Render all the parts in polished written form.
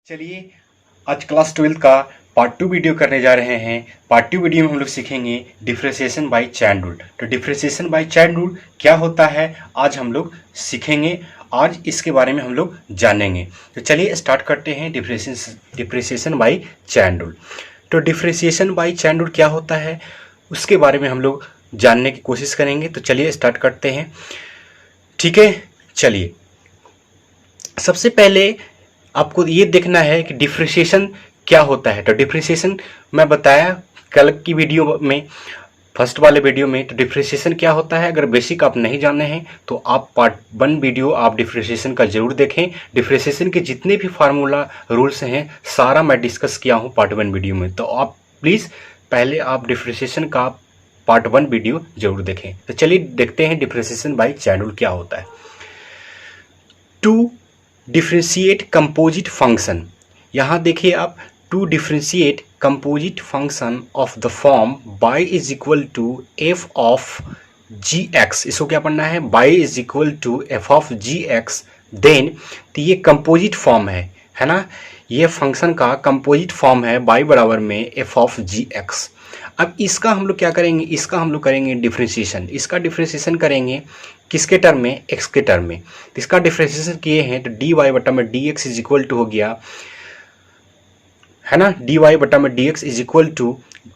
चलिए आज क्लास 12 का पार्ट 2 वीडियो करने जा रहे हैं। पार्ट 2 वीडियो में हम लोग सीखेंगे डिफरेंशिएशन बाय चैन रूल। तो डिफरेंशिएशन बाय चैन रूल क्या होता है आज हम लोग सीखेंगे, आज इसके बारे में हम लोग जानेंगे। तो चलिए स्टार्ट करते हैं डिफरेंशिएशन बाय चैन रूल। तो डिफरेंशिएशन बाय चैन रूल क्या होता है उसके बारे में हम लोग जानने की कोशिश करेंगे। तो चलिए स्टार्ट करते हैं, ठीक है। चलिए सबसे पहले आपको ये देखना है कि डिफरेंशिएशन क्या होता है। तो डिफरेंशिएशन मैं बताया कल की वीडियो में, फर्स्ट वाले वीडियो में। तो डिफरेंशिएशन क्या होता है अगर बेसिक आप नहीं जाने हैं तो आप पार्ट 1 वीडियो आप डिफरेंशिएशन का जरूर देखें। डिफरेंशिएशन के जितने भी फार्मूला रूल्स हैं सारा मैं डिस्कस किया हूँ पार्ट 1 वीडियो में। तो आप प्लीज़ पहले आप डिफरेंशिएशन का पार्ट 1 वीडियो जरूर देखें। तो चलिए देखते हैं डिफरेंशिएशन बाय चैन रूल क्या होता है। टू डिफरेंशिएट कंपोजिट फंक्शन, यहाँ देखिए आप, to differentiate composite function of the form y is equal to F of G X, इसको क्या पढ़ना है, y is equal to F of G X. Then तो ये कंपोजिट फॉर्म है ना, ये फंक्शन का कंपोजिट फॉर्म है y बराबर में एफ ऑफ जी एक्स। अब इसका हम लोग क्या करेंगे, इसका हम लोग करेंगे डिफरेंशिएशन। इसका डिफरेंशिएशन करेंगे किसके टर्म में, x के टर्म में। तो इसका डिफरेंशिएशन किए हैं तो डी वाई बटा में D X is equal to हो गया, है ना, डी वाई बटा में D X is equal to,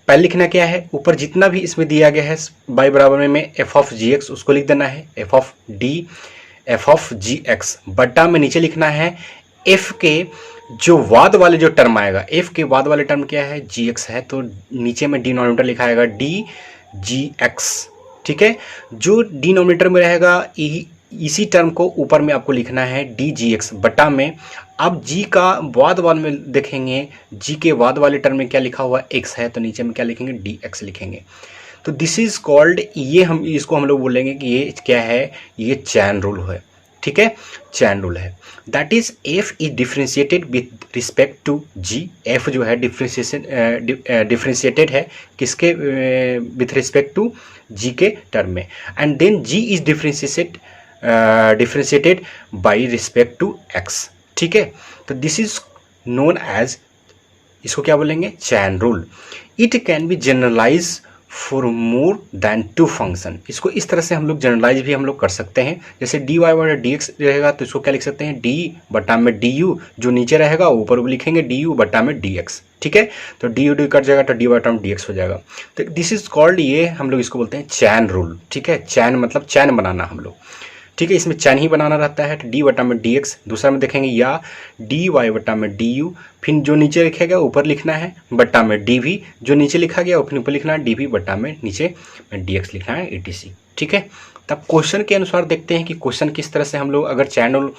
पहले लिखना क्या है, ऊपर जितना भी इसमें दिया गया है y बराबर में एफ ऑफ जी एक्स उसको लिख देना है, एफ ऑफ जी एक्स बटा में नीचे लिखना है f के जो बाद वाले जो टर्म आएगा, f के बाद वाले टर्म क्या है, जी एक्स है, तो नीचे में डिनोमिनेटर लिखा आएगा डी जी एक्स, ठीक है। जो डिनोमिनेटर में रहेगा इसी टर्म को ऊपर में आपको लिखना है डी जी एक्स बटा में। अब जी का बाद में देखेंगे, जी के बाद वाले टर्म में क्या लिखा हुआ एक्स है, तो नीचे में क्या लिखेंगे, डी एक्स लिखेंगे। तो दिस इज कॉल्ड, ये हम इसको हम लोग बोलेंगे कि ये क्या है, ये चैन रूल है, ठीक है, चैन रूल है। That is F is differentiated with respect to G, F जो है डिफरेंशिएटेड है किसके, विथ रिस्पेक्ट टू जी के टर्म में। And then G is differentiated by respect to X, ठीक है। तो दिस इज नोन एज, इसको क्या बोलेंगे, chain rule. It can be generalise for more than two function, इसको इस तरह से हम लोग जनरलाइज भी हम लोग कर सकते हैं। जैसे डी वाई बटा डी एक्स रहेगा तो इसको क्या लिख सकते हैं, डी बटा में डी यू, जो नीचे रहेगा ऊपर भी लिखेंगे डी यू बटा में डी एक्स, ठीक है। तो डी यू डी कट जाएगा तो डी बटा में डी एक्स हो जाएगा। तो दिस इज कॉल्ड, ये हम लोग इसको बोलते हैं चैन रूल, ठीक है। चैन मतलब चैन बनाना हम लोग, ठीक है, इसमें चैन ही बनाना रहता है। तो डी बटा में डी एक्स, दूसरा में देखेंगे या डी वाई बटा में डी यू, फिर जो नीचे लिखेगा ऊपर लिखना है बटा में डी वी, जो नीचे लिखा गया फिर ऊपर लिखना है डी वी बटा में नीचे में डी एक्स लिखना है etc, ठीक है। तब क्वेश्चन के अनुसार देखते हैं कि क्वेश्चन किस तरह से हम लोग, अगर चैन रूल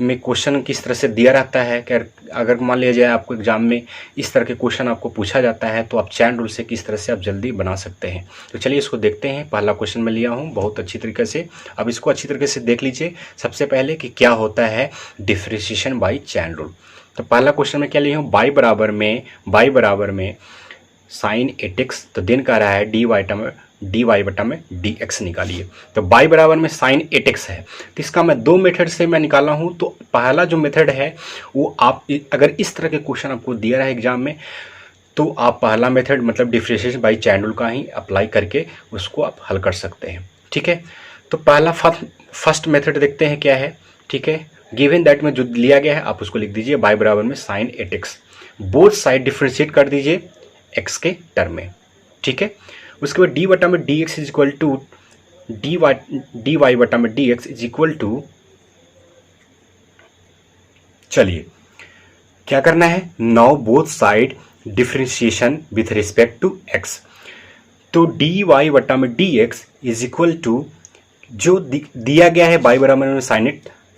में क्वेश्चन किस तरह से दिया रहता है, कि अगर मान लिया जाए आपको एग्जाम में इस तरह के क्वेश्चन आपको पूछा जाता है तो आप चैन रूल से किस तरह से आप जल्दी बना सकते हैं। तो चलिए इसको देखते हैं। पहला क्वेश्चन मैं लिया हूँ बहुत अच्छी तरीके से, अब इसको अच्छी तरीके से देख लीजिए सबसे पहले कि क्या होता है डिफरेंशिएशन बाय चैन रूल। तो पहला क्वेश्चन में क्या लिया हूँ, y बराबर में साइन एट एक्स, तो देन कह रहा है डी वाई बटा में डी एक्स निकालिए। तो y बराबर में साइन एट एक्स है, तो इसका मैं दो मेथड से मैं निकाला हूँ। तो पहला जो मेथड है वो आप, अगर इस तरह के क्वेश्चन आपको दिया रहा है एग्जाम में, तो आप पहला मेथड मतलब डिफरेंशिएशन बाय चैन रूल का ही अप्लाई करके उसको आप हल कर सकते हैं, ठीक है। तो पहला फर्स्ट मेथड देखते हैं क्या है, ठीक है। गिवन दैट में जो लिया गया है आप उसको लिख दीजिए, y बराबर में sine eight X, both side differentiate कर दीजिए x के टर्म में, ठीक है। उसके बाद d बटा में D X is equal to D Y बटा में D X is equal to, चलिए क्या करना है, now both side differentiation with respect to x। तो डी वाई बटा में D X is equal to, जो दिया गया है y बराबर में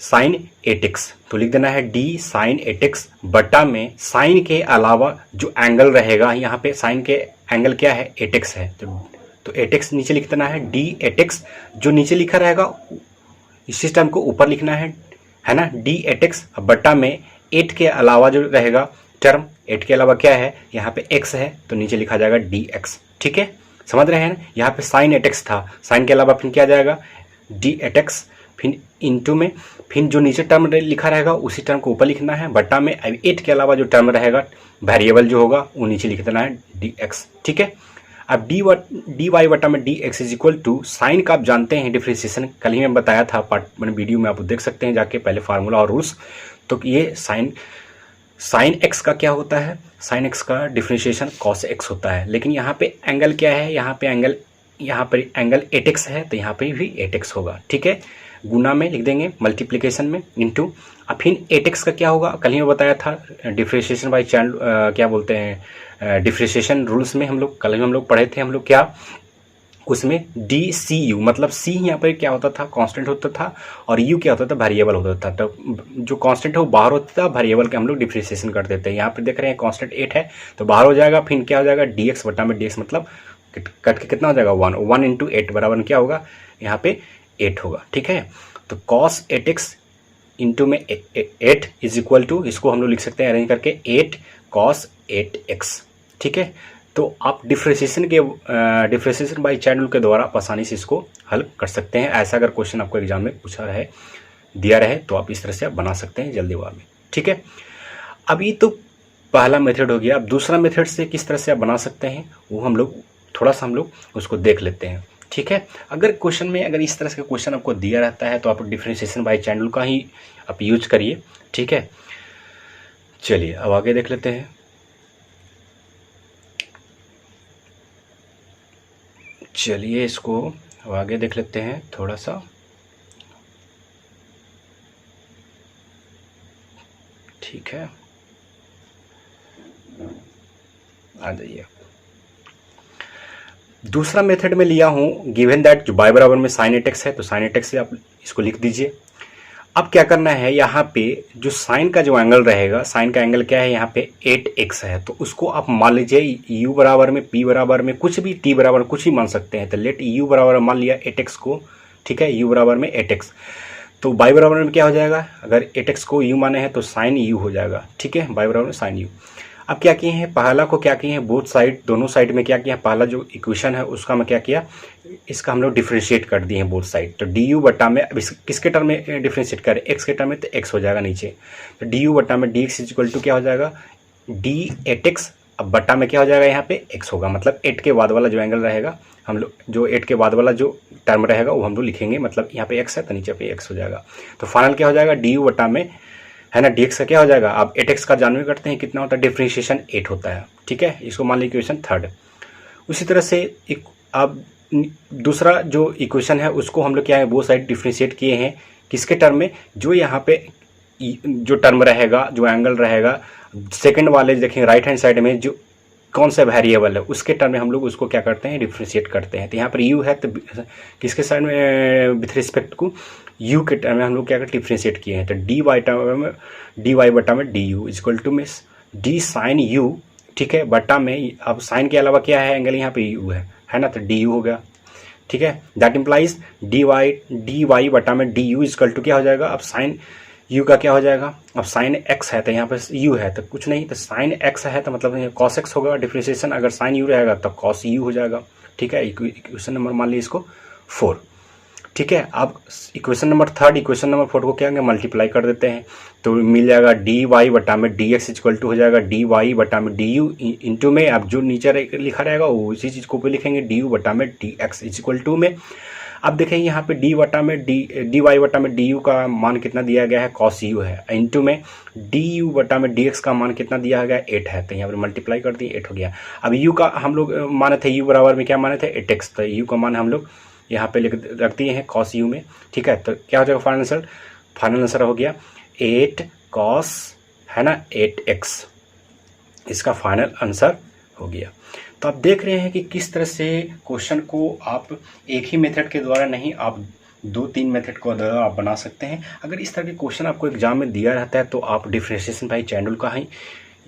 साइन एट एक्स, तो लिख देना है डी साइन एट एक्स बटा में साइन के अलावा जो एंगल रहेगा, यहाँ पे साइन के एंगल क्या है, एट एक्स है, तो एट एक्स नीचे लिख देना है डी एट एक्स, जो नीचे लिखा रहेगा इसी टर्म को ऊपर लिखना है ना, डी एट एक्स बटा में एट के अलावा जो रहेगा टर्म, एट के अलावा क्या है, यहाँ पे एक्स है तो नीचे लिखा जाएगा डी एक्स, ठीक है, समझ रहे हैं ना। यहाँ पे साइन एट एक्स था, साइन के अलावा फिर क्या जाएगा, डी एट एक्स फिर इंटू में, फिर जो नीचे टर्म लिखा रहेगा उसी टर्म को ऊपर लिखना है, बटा में 8 के अलावा जो टर्म रहेगा वेरिएबल जो होगा वो नीचे लिख देना है dx, ठीक है। अब डी वाई बटा में D X is equal to, sine का आप जानते हैं डिफ्रेंशिएशन कल ही मैं बताया था, पार्ट मैंने वीडियो में आप देख सकते हैं जाके पहले फार्मूला और रूल्स। तो ये साइन एक्स का क्या होता है, साइन एक्स का डिफ्रेंशिएशन कॉस एक्स होता है। लेकिन यहाँ पे एंगल क्या है, यहाँ पे एंगल 8x है, तो यहाँ पे भी 8x होगा, ठीक है। गुना में लिख देंगे, मल्टीप्लिकेशन में इंटू, अब फिर 8x का क्या होगा, कल ही मैं बताया था डिफ्रेंशिएशन बाय चैन, क्या बोलते हैं डिफ्रेंशिएशन रूल्स में हम लोग कल ही हम लोग पढ़े थे, हम लोग क्या उसमें डी सी यू, मतलब सी यहाँ पर क्या होता था, कांस्टेंट होता था, और यू क्या होता था, वेरिएबल होता था। तो जो कांस्टेंट है वो बाहर होता था, वेरिएबल के हम लोग डिफ्रेंशिएशन कर देते हैं। यहाँ पे देख रहे हैं कांस्टेंट 8 है तो बाहर हो जाएगा, फिर क्या हो जाएगा डी एक्स बटा में डी एक्स, मतलब कट के कितना हो जाएगा 1 इंटू 8 बराबर क्या होगा, यहाँ पे 8 होगा, ठीक है। तो कॉस 8x इंटू में 8 इज इक्वल टू, इसको हम लोग लिख सकते हैं अरेंज करके 8 कॉस 8x, ठीक है। तो आप डिफ्रेंशिएशन बाय चैन रूल के द्वारा आप आसानी से इसको हल कर सकते हैं। ऐसा अगर क्वेश्चन आपको एग्जाम में पूछा रहे, दिया रहे, तो आप इस तरह से आप बना सकते हैं जल्दी वार में, ठीक है। अब ये तो पहला मेथड हो गया। अब दूसरा मेथड से किस तरह से आप बना सकते हैं वो हम लोग थोड़ा सा उसको देख लेते हैं, ठीक है। अगर क्वेश्चन में अगर इस तरह का क्वेश्चन आपको दिया रहता है तो आप डिफ्रेंशिएशन बाय चैन रूल का ही आप यूज करिए, ठीक है। चलिए अब आगे देख लेते हैं। चलिए इसको अब आगे देख लेते हैं थोड़ा सा, ठीक है, आ जाइए। दूसरा मेथड में लिया हूं, गिवन दैट जो y बराबर में साइन 8x है, तो साइन 8x से आप इसको लिख दीजिए। अब क्या करना है, यहाँ पे जो साइन का जो एंगल रहेगा, साइन का एंगल क्या है, यहाँ पे 8x है, तो उसको आप मान लीजिए u बराबर में, p बराबर में, कुछ भी t बराबर कुछ ही मान सकते हैं। तो लेट u बराबर मान लिया 8x को, ठीक है, u बराबर में 8x, तो y बराबर में क्या हो जाएगा, अगर 8x को u माने हैं तो साइन u हो जाएगा, ठीक है, y बराबर में साइन u। अब क्या किए हैं, पहला को क्या किए हैं, बोथ साइड, दोनों साइड में क्या किया, पहला जो इक्वेशन है उसका मैं क्या किया, इसका हम लोग डिफ्रेंशिएट कर दिए हैं बोथ साइड। तो डी यू बटा में, अब किसके टर्म में डिफ्रेंशिएट करें, एक्स के टर्म में, तो एक्स हो जाएगा नीचे। तो डी यू बटा में D X is equal to क्या हो जाएगा, डी 8x, अब बटा में क्या हो जाएगा, यहाँ पे x होगा, मतलब 8 के बाद वाला जो एंगल रहेगा, हम लोग जो 8 के बाद वाला जो टर्म रहेगा वो हम लोग लिखेंगे, मतलब यहाँ पे x है तो नीचे पे x हो जाएगा। तो फाइनल क्या हो जाएगा, डी यू बटा में है ना, dx का क्या हो जाएगा, आप 8x का जानवे करते हैं कितना होता है, डिफ्रेंशिएशन 8 होता है, ठीक है। इसको मान लीजिए इक्वेशन थर्ड। उसी तरह से अब दूसरा जो इक्वेशन है उसको हम लोग क्या है, वो साइड डिफ्रेंशिएट किए हैं किसके टर्म में, जो यहाँ पे जो टर्म रहेगा, जो एंगल रहेगा सेकंड वाले देखेंगे राइट हैंड साइड में, जो कौन सा वेरिएबल है उसके टर्म में हम लोग उसको क्या करते हैं, डिफ्रेंशिएट करते हैं। तो यहाँ पर u है तो किसके साइड में, विथ रिस्पेक्ट टू u के टर्म में हम लोग क्या करते हैं, डिफ्रेंशिएट किए हैं। तो डी वाई टर्म में, डी वाई बटा में डी यू इक्वल टू में डी साइन u, ठीक है, बटा में, अब साइन के अलावा क्या है एंगल, यहाँ पे u है ना, तो डी यू हो गया, ठीक है। दैट इम्प्लाइज डी वाई बटा में डी यू इक्वल टू क्या हो जाएगा, अब साइन u का क्या हो जाएगा, अब साइन x है तो यहाँ पर u है तो कुछ नहीं, तो साइन x है तो मतलब cos x होगा डिफ्रेंशिएशन, अगर साइन u रहेगा तो cos u हो जाएगा, ठीक है। इक्वेशन नंबर मान लीजिए इसको 4, ठीक है। अब equation number third, equation number 4 को क्या होंगे, मल्टीप्लाई कर देते हैं, तो मिल जाएगा डी वाई बटा में डी एक्स इक्वल टू हो जाएगा डी वाई बटा में डी यू इंटू में, अब जो नीचे लिखा रहेगा वो उसी चीज़ को भी लिखेंगे, डी यू बटा में डी एक्स इक्वल टू में। अब देखें यहाँ पे डी वाई बटा में डी यू का मान कितना दिया गया है, कॉस यू है, इंटू में डी यू बटा में डी एक्स का मान कितना दिया गया, 8 है, तो यहाँ पर मल्टीप्लाई कर दिए 8 हो गया। अब यू का हम लोग माने थे, यू बराबर में क्या माने थे 8x, तो यू का मान हम लोग यहाँ पे रख दिए हैं कॉस यू में, ठीक है। तो क्या हो जाएगा फाइनल आंसर हो गया 8 कॉस, है ना, 8x, इसका फाइनल आंसर हो गया। तो आप देख रहे हैं कि किस तरह से क्वेश्चन को आप एक ही मेथड के द्वारा नहीं, आप 2-3 मेथड को द्वारा आप बना सकते हैं। अगर इस तरह के क्वेश्चन आपको एग्जाम में दिया रहता है तो आप डिफ्रेंशिएशन बाय चैन रूल का ही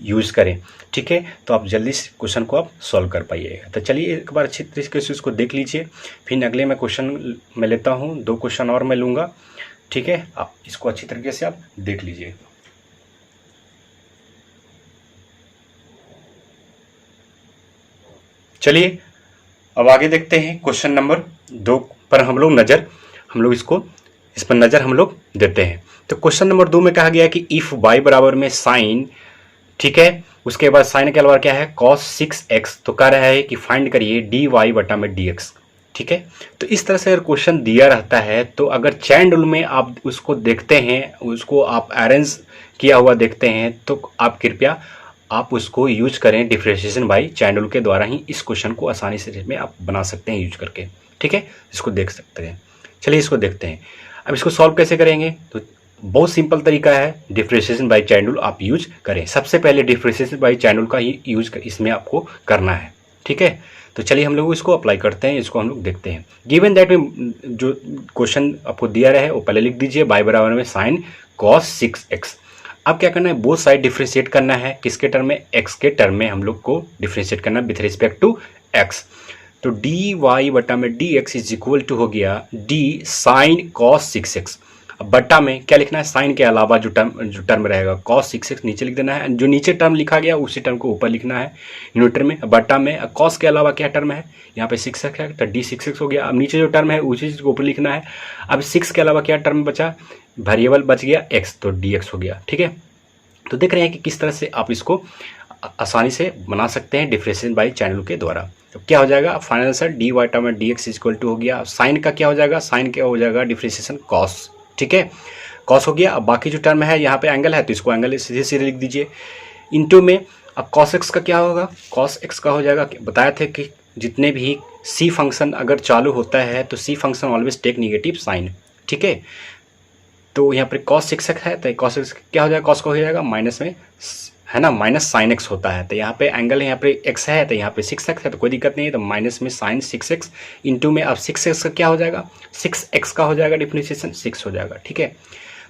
यूज़ करें, ठीक है। तो आप जल्दी से क्वेश्चन को आप सॉल्व कर पाइएगा। तो चलिए एक बार अच्छी तरीके से इसको देख लीजिए, फिर अगले मैं क्वेश्चन मैं लेता हूँ, 2 क्वेश्चन और मैं लूँगा, ठीक है। आप इसको अच्छी तरीके से आप देख लीजिए। चलिए अब आगे देखते हैं, क्वेश्चन नंबर 2 पर हम लोग इसको इस पर नज़र हम लोग देते हैं। तो क्वेश्चन नंबर 2 में कहा गया कि इफ़ y बराबर में साइन, ठीक है, उसके बाद साइन के अलावा क्या है cos 6x, तो कह रहा है कि फाइंड करिए dy बटा में dx, ठीक है। तो इस तरह से अगर क्वेश्चन दिया रहता है तो अगर चैन रूल में आप उसको देखते हैं, उसको आप अरेंज किया हुआ देखते हैं, तो आप कृपया आप उसको यूज करें डिफरेंशिएशन बाय चैन रूल के द्वारा ही इस क्वेश्चन को आसानी से में आप बना सकते हैं यूज करके, ठीक है, इसको देख सकते हैं। चलिए इसको देखते हैं। अब इसको सॉल्व कैसे करेंगे, तो बहुत सिंपल तरीका है, डिफरेंशिएशन बाय चैन रूल आप यूज करें। सबसे पहले डिफरेंशिएशन बाय चैन रूल का ही यूज इसमें आपको करना है, ठीक है। तो चलिए हम लोग इसको अप्लाई करते हैं, इसको हम लोग देखते हैं। गिवन दैट में जो क्वेश्चन आपको दिया रहे वो पहले लिख दीजिए, y बराबर में साइन cos 6x। अब क्या करना है, बोथ साइड डिफ्रेंशिएट करना है, किसके टर्म में, x के टर्म में हम लोग को डिफ्रेंशिएट करना है विथ रिस्पेक्ट टू x। तो dy बटा में dx इज इक्वल टू हो गया d साइन cos 6x। अब बटा में क्या लिखना है, साइन के अलावा जो टर्म रहेगा cos 6x नीचे लिख देना है, जो नीचे टर्म लिखा गया उसी टर्म को ऊपर लिखना है न्यूमरेटर में। बटा में cos के अलावा क्या टर्म है, यहाँ पे 6x है तो d 6x हो गया। अब नीचे जो टर्म है उसी चीज़ को ऊपर लिखना है। अब 6 के अलावा क्या टर्म बचा, वेरिएबल बच गया x, तो dx हो गया, ठीक है। तो देख रहे हैं कि किस तरह से आप इसको आसानी से बना सकते हैं डिफरेंशिएशन बाय चैन रूल के द्वारा। तो क्या हो जाएगा, फाइनल आंसर डी वाटा में डी एक्स इक्वल टू हो गया। साइन का क्या हो जाएगा, साइन क्या हो जाएगा डिफरेंशिएशन कॉस, ठीक है, कॉस हो गया। अब बाकी जो टर्म है यहाँ पे एंगल है तो इसको एंगल सीधे सीधे लिख दीजिए। इनटू में अब कॉस एक्स का क्या होगा, कॉस एक्स का हो जाएगा, बताया थे कि जितने भी सी फंक्शन अगर चालू होता है तो C function always take negative sign, ठीक है। तो यहाँ पर कॉस 6x है तो कॉस एक्स क्या हो जाएगा, कॉस का हो जाएगा माइनस में, है ना, माइनस साइन एक्स होता है। तो यहाँ पे एंगल यहाँ पे x है तो यहाँ पे 6x है तो कोई दिक्कत नहीं है, तो माइनस में साइन 6x इंटू में अब 6x का क्या हो जाएगा, 6x का हो जाएगा डिफरेंशिएशन 6 हो जाएगा, ठीक है।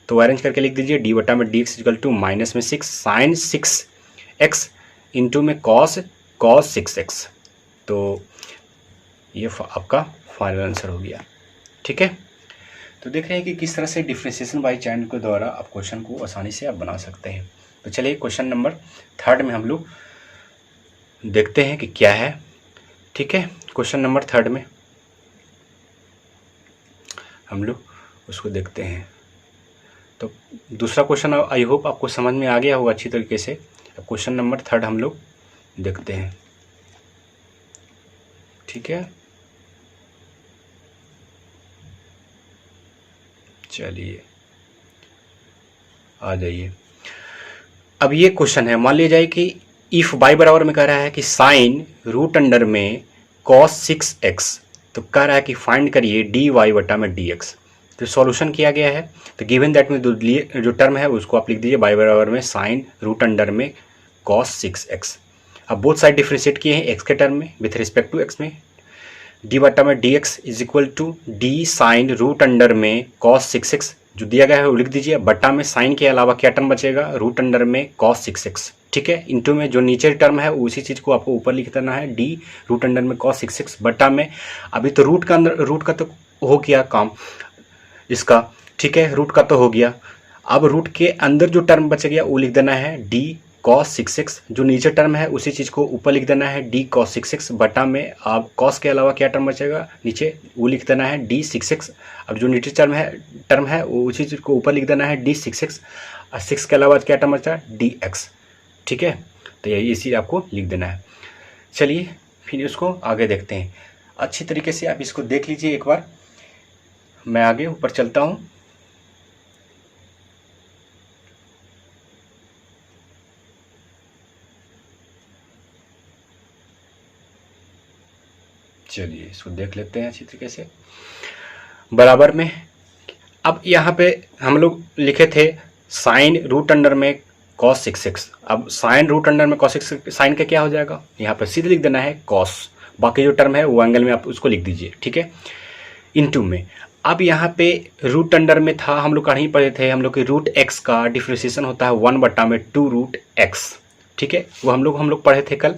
तो अरेंज करके लिख दीजिए डी बटा में D X equal to minus में 6 साइन 6x इंटू में कॉस 6x। तो ये आपका फाइनल आंसर हो गया, ठीक है। तो देख रहे हैं कि किस तरह से डिफरेंशिएशन बाय चैन के द्वारा आप क्वेश्चन को आसानी से आप बना सकते हैं। तो चलिए क्वेश्चन नंबर 3 में हम लोग देखते हैं कि क्या है, ठीक है। क्वेश्चन नंबर 3 में हम लोग उसको देखते हैं। तो दूसरा क्वेश्चन आई होप आपको समझ में आ गया होगा अच्छी तरीके से। अब क्वेश्चन नंबर 3 हम लोग देखते हैं, ठीक है। चलिए आ जाइए। अब ये क्वेश्चन है, मान लिया जाए कि इफ y बराबर में कह रहा है कि साइन रूट अंडर में cos 6x, तो कह रहा है कि फाइंड करिए dy बटा में dx। तो सॉल्यूशन किया गया है। तो गिवन दैट में जो टर्म है उसको आप लिख दीजिए y बराबर में साइन रूट अंडर में cos 6x। अब बोथ साइड डिफ्रेंशिएट किए हैं x के टर्म में विथ रिस्पेक्ट टू x में, डी बटा में D X is equal to D sine root under में cos 6x जो दिया गया है वो लिख दीजिए। बटा में साइन के अलावा क्या टर्म बचेगा, रूट अंडर में cos 6x, ठीक है। इंटू में जो नीचे टर्म है उसी चीज़ को आपको ऊपर लिख देना है, डी रूट अंडर में cos 6x बटा में, अभी तो रूट का तो हो गया काम इसका, ठीक है, रूट का तो हो गया। अब रूट के अंदर जो टर्म बच गया वो लिख देना है डी cos 6x, जो नीचे टर्म है उसी चीज़ को ऊपर लिख देना है डी cos 6x बटा में, अब cos के अलावा क्या टर्म बचेगा नीचे वो लिख देना है डी 6x। अब जो नीचे टर्म है वो उसी चीज़ को ऊपर लिख देना है डी 6x, और 6 के अलावा क्या टर्म बचा डी x, ठीक है। तो यही इसी आपको लिख देना है। चलिए फिर इसको आगे देखते हैं। अच्छी तरीके से आप इसको देख लीजिए एक बार, मैं आगे ऊपर चलता हूँ। चलिए इसको देख लेते हैं अच्छी तरीके से। बराबर में अब यहाँ पे हम लोग लिखे थे साइन रूट अंडर में cos 6x। अब साइन रूट अंडर में cos 6x, साइन का क्या हो जाएगा, यहाँ पे सीधे लिख देना है cos, बाकी जो टर्म है वो एंगल में आप उसको लिख दीजिए, ठीक है। इनटू में अब यहाँ पे रूट अंडर में था, हम लोग कहीं पढ़े थे हम लोग की रूट x का डिफ्रेंशिएशन होता है 1 बटा में 2 रूट x, ठीक है। वो हम लोग पढ़े थे कल,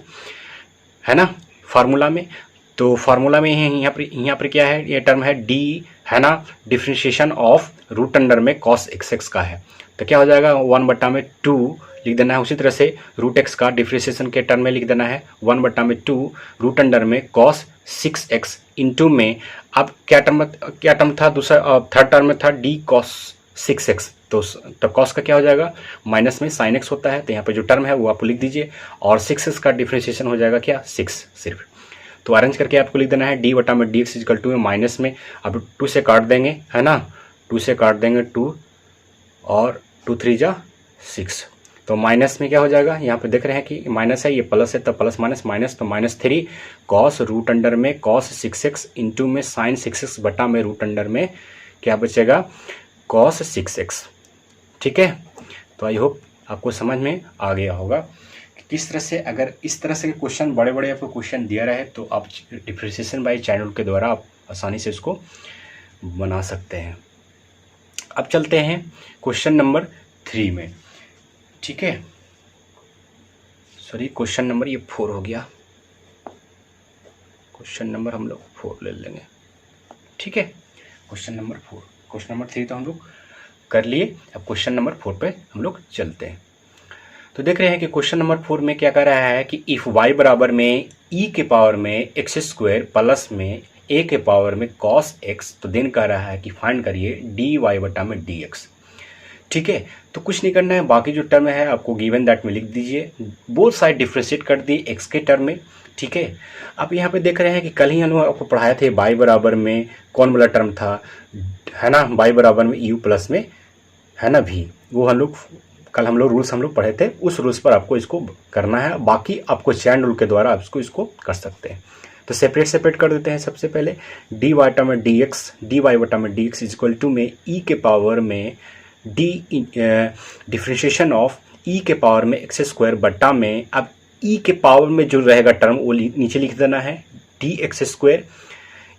है ना, फार्मूला में। तो फार्मूला में यहाँ पर क्या है, ये टर्म है डी, है ना, डिफ्रेंशिएशन ऑफ रूट अंडर में cos xx का है। तो क्या हो जाएगा 1 बटा में 2 लिख देना है। उसी तरह से रूट एक्स का डिफ्रेंशिएशन के टर्म में लिख देना है 1/2 रूट अंडर में कॉस 6x इंटू में, अब क्या टर्म था दूसरा, थर्ड टर्म में था डी कॉस 6x, तो कॉस का क्या हो जाएगा माइनस में साइन x होता है, तो यहाँ पे जो टर्म है वो आप लिख दीजिए, और 6x का डिफ्रेंशिएशन हो जाएगा क्या 6 सिर्फ। तो अरेंज करके आपको लिख देना है d/dx इक्वल टू में माइनस में, अब 2 से काट देंगे है ना, 2 से काट देंगे 2 और 2 3 जा 6, तो माइनस में क्या हो जाएगा, यहाँ पे देख रहे हैं कि माइनस है, ये प्लस है, तो प्लस माइनस माइनस, तो -3 कॉस रूट अंडर में कॉस 6x इंटू में साइन 6x बटा में रूट अंडर में क्या बचेगा कॉस 6x। ठीक है, तो आई होप आपको समझ में आ गया होगा कि किस तरह से, अगर इस तरह से क्वेश्चन बड़े बड़े आपको क्वेश्चन दिया रहे तो आप डिफ्रेंशिएशन बाय चैनल के द्वारा आप आसानी से इसको बना सकते हैं। अब चलते हैं क्वेश्चन नंबर 3 में। ठीक है, सॉरी क्वेश्चन नंबर ये 4 हो गया, क्वेश्चन नंबर हम लोग 4 ले लेंगे। ठीक है, क्वेश्चन नंबर 4, क्वेश्चन नंबर 3 तो हम लोग कर लिए, अब क्वेश्चन नंबर 4 पे हम लोग चलते हैं। तो देख रहे हैं कि क्वेश्चन नंबर 4 में क्या कह रहा है कि इफ़ y बराबर में e के पावर में x स्क्वायर प्लस में a के पावर में cos x, तो देन कह रहा है कि फाइंड करिए dy/dx। ठीक है, तो कुछ नहीं करना है, बाकी जो टर्म है आपको गिवन दैट में लिख दीजिए, बोथ साइड डिफ्रेंशिएट कर दिए x के टर्म में। ठीक है, आप यहाँ पे देख रहे हैं कि कल ही हम लोग आपको पढ़ाए थे y बराबर में कौन वाला टर्म था, है ना, y बराबर में u प्लस में है ना v, वो हम लोग रूल्स हम लोग पढ़े थे, उस रूल्स पर आपको इसको करना है, बाकी आपको चैन रूल के द्वारा आप इसको कर सकते हैं। तो सेपरेट कर देते हैं। सबसे पहले dy/dx इज इक्वल टू में e के पावर में डिफ्रेंशिएशन ऑफ e के पावर में x स्क्वायर बटा में, अब e के पावर में जो रहेगा टर्म वो नीचे लिख देना है dx स्क्वायर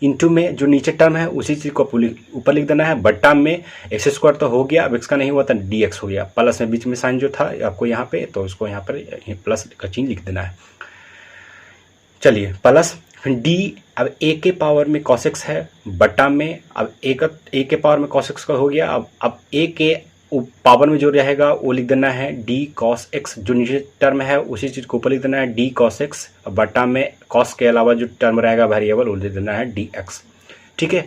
इंटू में जो नीचे टर्म है उसी चीज़ को ऊपर लिख देना है, बटा में एक्स स्क्वायर तो हो गया, अब x का नहीं हुआ था dx हो गया, प्लस में बीच में साइन जो था आपको यहाँ पे, तो उसको यहाँ पर प्लस का चिन्ह लिख देना है। चलिए प्लस d, अब a के पावर में cos x है बटा में, अब a के पावर में cos x का हो गया, अब a के पावर में जो रहेगा वो लिख देना है d cos x, जो नीचे टर्म है उसी चीज़ को ऊपर लिख देना है d cos x बटा में cos के अलावा जो टर्म रहेगा वेरिएबल वो लिख देना है dx। ठीक है,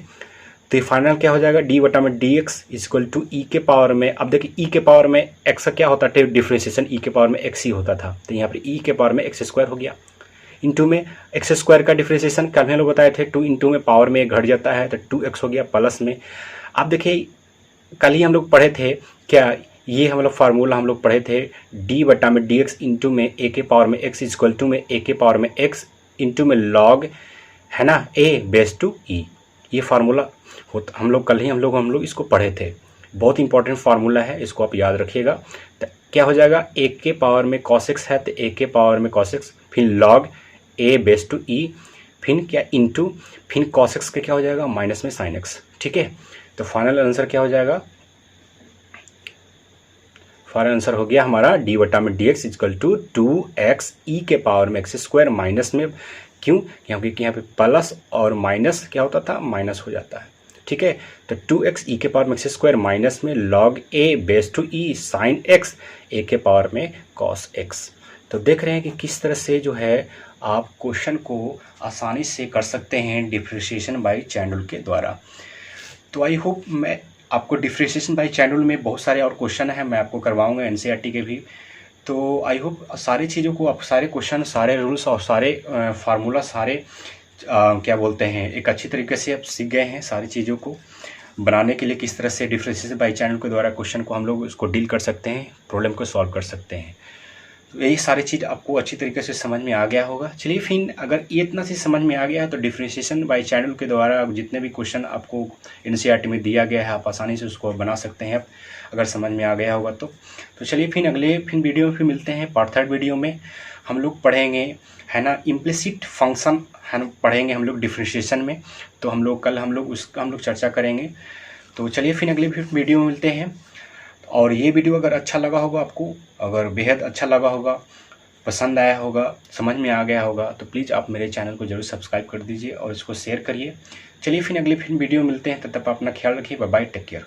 तो ये फाइनल क्या हो जाएगा d/dx इक्वल टू e के पावर में, अब देखिए e के पावर में x का क्या होता है डिफ्रेंशिएशन, e के पावर में x ही होता था, तो यहाँ पर e के पावर में x स्क्वायर हो गया, इंटू में एक्स स्क्वायर का डिफ्रेंशिएशन कल हम लोग बताए थे 2 इंटू में पावर में घट जाता है, तो 2x हो गया प्लस में। आप देखिए कल ही हम लोग पढ़े थे क्या, ये हम लोग फार्मूला हम लोग पढ़े थे d/dx इंटू में a के पावर में x इक्वल टू में a के पावर में x इंटू में लॉग, है ना, a बेस टू e, ये फार्मूला हम लोग कल ही हम लोग इसको पढ़े थे, बहुत इंपॉर्टेंट फार्मूला है, इसको आप याद रखिएगा। तो क्या हो जाएगा a के पावर में cos x है तो a के पावर में cos x, फिर log a base two e, फिर क्या इंटू, फिर cos x का क्या हो जाएगा माइनस में sin x। ठीक है, तो फाइनल आंसर क्या हो जाएगा, फाइनल आंसर हो गया हमारा d/dx equal to 2x e के पावर में x स्क्वायर माइनस में, क्यों, क्योंकि यहाँ पे प्लस और माइनस क्या होता था माइनस हो जाता है। ठीक है, तो 2x e के पावर में x स्क्वायर माइनस में log a base two e sine x a के पावर में cos x। तो देख रहे हैं कि किस तरह से जो है आप क्वेश्चन को आसानी से कर सकते हैं डिफ्रेंशिएशन बाय चैन रूल के द्वारा। तो आई होप मैं आपको डिफ्रेंशिएशन बाय चैन रूल में बहुत सारे और क्वेश्चन हैं, मैं आपको करवाऊंगा एनसीईआरटी के भी। तो आई होप सारी चीज़ों को आप, सारे क्वेश्चन, सारे रूल्स और सारे फार्मूला, सारे क्या बोलते हैं, एक अच्छी तरीके से आप सीख गए हैं सारी चीज़ों को बनाने के लिए, किस तरह से डिफ्रेंशिएशन बाय चैन रूल के द्वारा क्वेश्चन को हम लोग उसको डील कर सकते हैं, प्रॉब्लम को सॉल्व कर सकते हैं। तो यही सारी चीज़ आपको अच्छी तरीके से समझ में आ गया होगा। चलिए फिर अगर ये इतना सी समझ में आ गया है तो डिफ्रेंशिएशन बाय चैन रूल के द्वारा जितने भी क्वेश्चन आपको एनसीईआरटी में दिया गया है आप आसानी से उसको बना सकते हैं, अगर समझ में आ गया होगा तो। चलिए फिर अगले वीडियो में फिर मिलते हैं, पार्ट 3 वीडियो में हम लोग पढ़ेंगे, है ना, इम्प्लिसिट फंक्शन है ना, पढ़ेंगे हम लोग डिफ्रेंशिएशन में। तो हम लोग कल हम लोग चर्चा करेंगे। तो चलिए फिर अगले वीडियो में मिलते हैं। और ये वीडियो अगर अच्छा लगा होगा आपको, अगर बेहद अच्छा लगा होगा, पसंद आया होगा, समझ में आ गया होगा, तो प्लीज़ आप मेरे चैनल को जरूर सब्सक्राइब कर दीजिए और इसको शेयर करिए। चलिए फिर अगले वीडियो में मिलते हैं, तब तक अपना ख्याल रखिए, बाय बाय, टेक केयर।